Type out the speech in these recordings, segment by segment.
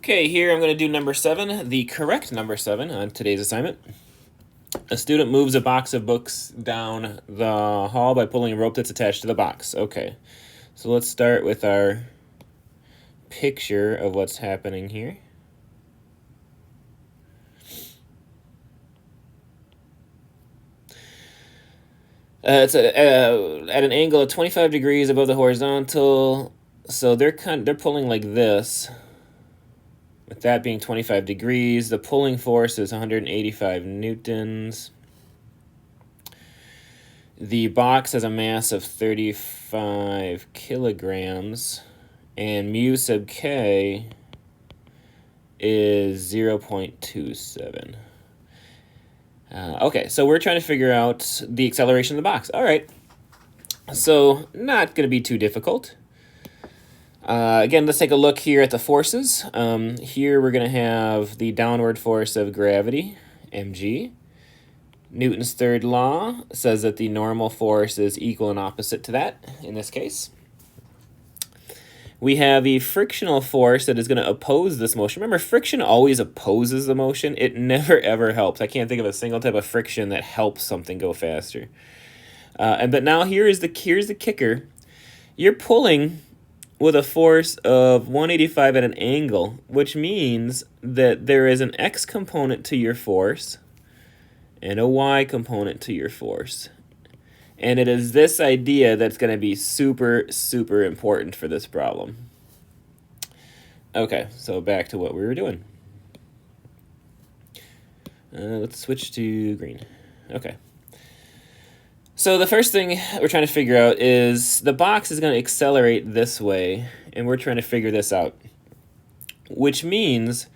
Okay, here I'm going to do number 7, the correct number 7 on today's assignment. A student moves a box of books down the hall by pulling a rope that's attached to the box. Okay, so let's start with our picture of what's happening here. It's at an angle of 25 degrees above the horizontal, so they're pulling like this. With that being 25 degrees, the pulling force is 185 newtons. The box has a mass of 35 kilograms, and mu sub k is 0.27. Okay, so we're trying to figure out the acceleration of the box. All right, so not going to be too difficult. Again, let's take a look here at the forces. Here we're going to have the downward force of gravity, mg. Newton's third law says that the normal force is equal and opposite to that, in this case. We have a frictional force that is going to oppose this motion. Remember, friction always opposes the motion. It never, ever helps. I can't think of a single type of friction that helps something go faster. But now here's the kicker. You're pulling with a force of 185 at an angle, which means that there is an x component to your force and a y component to your force. And it is this idea that's going to be super, super important for this problem. Okay, so back to what we were doing. Let's switch to green. Okay. So the first thing we're trying to figure out is the box is going to accelerate this way, and we're trying to figure this out, which means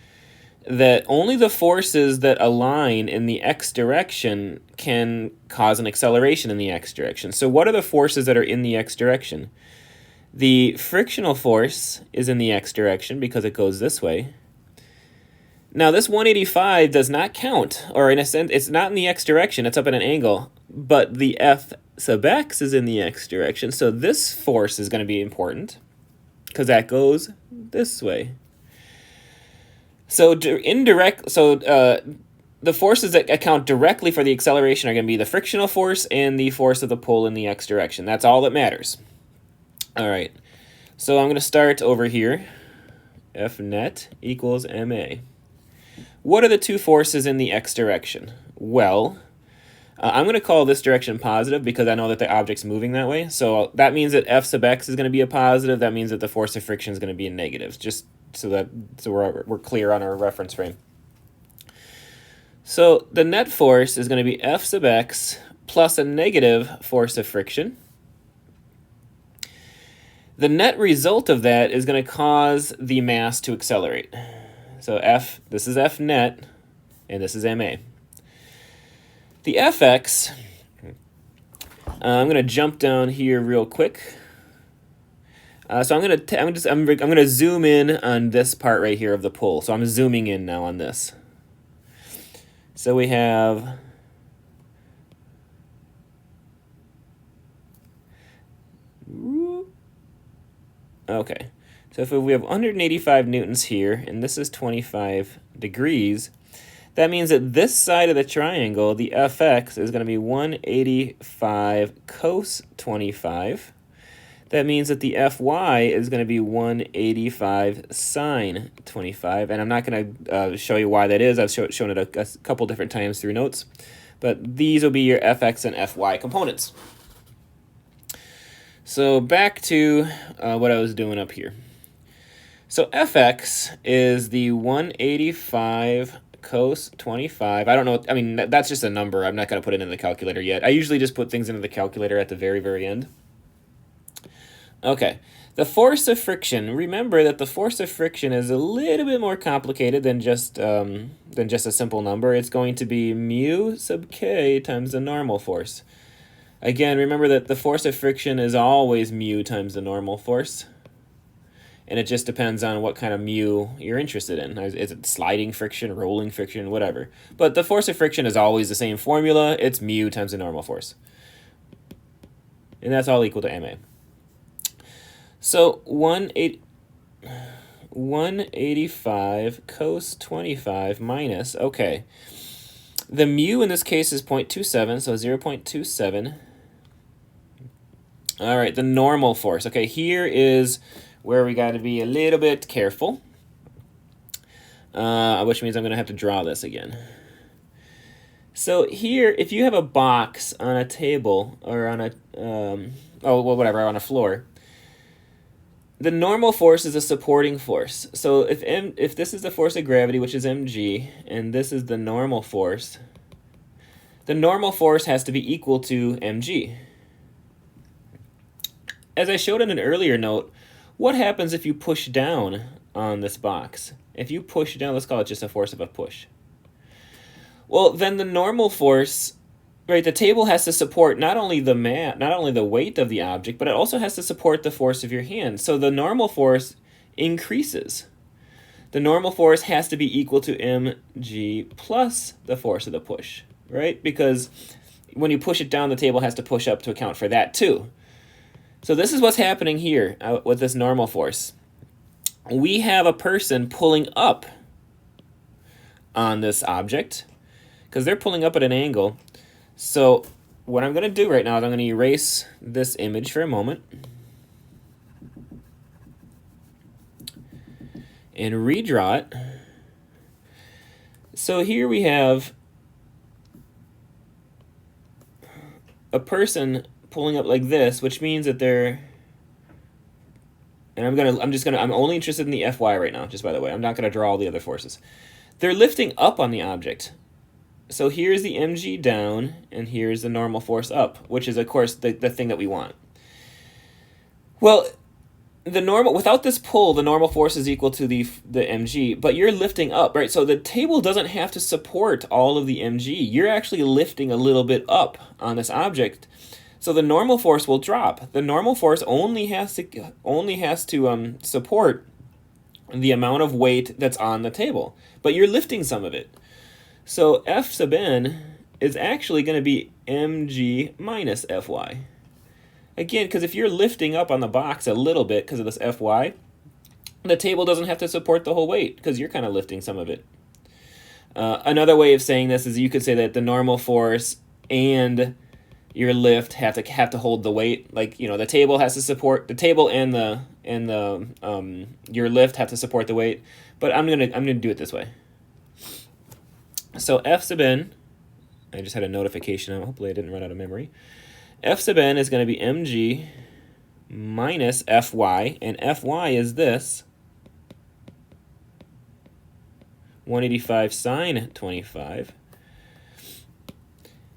that only the forces that align in the x direction can cause an acceleration in the x direction. So what are the forces that are in the x direction? The frictional force is in the x direction because it goes this way. Now this 185 does not count, or in a sense, it's not in the x direction, it's up at an angle, but the F sub x is in the x direction, so this force is going to be important because that goes this way. So the forces that account directly for the acceleration are going to be the frictional force and the force of the pull in the x direction. That's all that matters. All right, so I'm going to start over here. F net equals ma. What are the two forces in the x direction? Well, I'm going to call this direction positive because I know that the object's moving that way. So that means that F sub x is going to be a positive. That means that the force of friction is going to be a negative, just so we're clear on our reference frame. So the net force is going to be F sub x plus a negative force of friction. The net result of that is going to cause the mass to accelerate. So this is F net, and this is ma. The Fx, I'm going to jump down here real quick. So I'm going to zoom in on this part right here of the pull. So I'm zooming in now on this. So we have okay. So if we have 185 newtons here, and this is 25 degrees, that means that this side of the triangle, the Fx, is going to be 185 cos 25. That means that the Fy is going to be 185 sine 25. And I'm not going to show you why that is. I've shown it a couple different times through notes. But these will be your Fx and Fy components. So back to what I was doing up here. So Fx is the 185 cos 25. I don't know. I mean, that's just a number. I'm not going to put it in the calculator yet. I usually just put things into the calculator at the very, very end. Okay. The force of friction. Remember that the force of friction is a little bit more complicated than just a simple number. It's going to be mu sub k times the normal force. Again, remember that the force of friction is always mu times the normal force. And it just depends on what kind of mu you're interested in. Is it sliding friction, rolling friction, whatever. But the force of friction is always the same formula. It's mu times the normal force. And that's all equal to ma. So 185 185 cos 25 minus, okay. The mu in this case is 0.27, so 0.27. All right, the normal force. Okay, here is where we got to be a little bit careful, which means I'm going to have to draw this again. So here, if you have a box on a table or on a, on a floor, the normal force is a supporting force. So if this is the force of gravity, which is mg, and this is the normal force has to be equal to mg. As I showed in an earlier note, what happens if you push down on this box? If you push down, let's call it just a force of a push. Well, then the normal force, right, the table has to support not only the weight of the object, but it also has to support the force of your hand. So the normal force increases. The normal force has to be equal to mg plus the force of the push, right? Because when you push it down, the table has to push up to account for that too. So this is what's happening here with this normal force. We have a person pulling up on this object because they're pulling up at an angle. So what I'm going to do right now is I'm going to erase this image for a moment and redraw it. So here we have a person pulling up like this, which means that they're, and I'm only interested in the Fy right now, just by the way. I'm not going to draw all the other forces. They're lifting up on the object. So here's the mg down, and here's the normal force up, which is, of course, the thing that we want. Well, without this pull, the normal force is equal to the mg, but you're lifting up, right? So the table doesn't have to support all of the mg. You're actually lifting a little bit up on this object. So the normal force will drop. The normal force only has to support the amount of weight that's on the table, but you're lifting some of it. So F sub n is actually going to be mg minus Fy. Again, because if you're lifting up on the box a little bit because of this Fy, the table doesn't have to support the whole weight because you're kind of lifting some of it. Another way of saying this is you could say that the normal force and your lift have to hold the weight. Like, you know, the table has to support the table and your lift have to support the weight. But I'm gonna do it this way. So F sub n, I just had a notification. Hopefully I didn't run out of memory. F sub n is going to be mg minus Fy, and Fy is this 185 sine 25,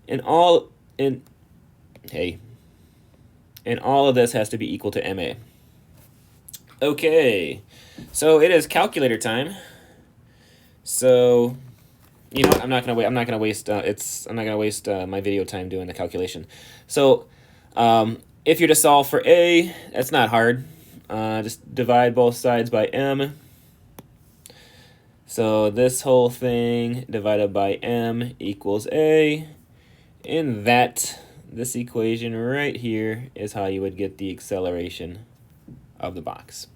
and all of this has to be equal to ma. Okay, so it is calculator time. So, you know what? I'm not gonna waste my video time doing the calculation. So, if you're to solve for a, that's not hard. Just divide both sides by m. So this whole thing divided by m equals a, and this equation right here is how you would get the acceleration of the box.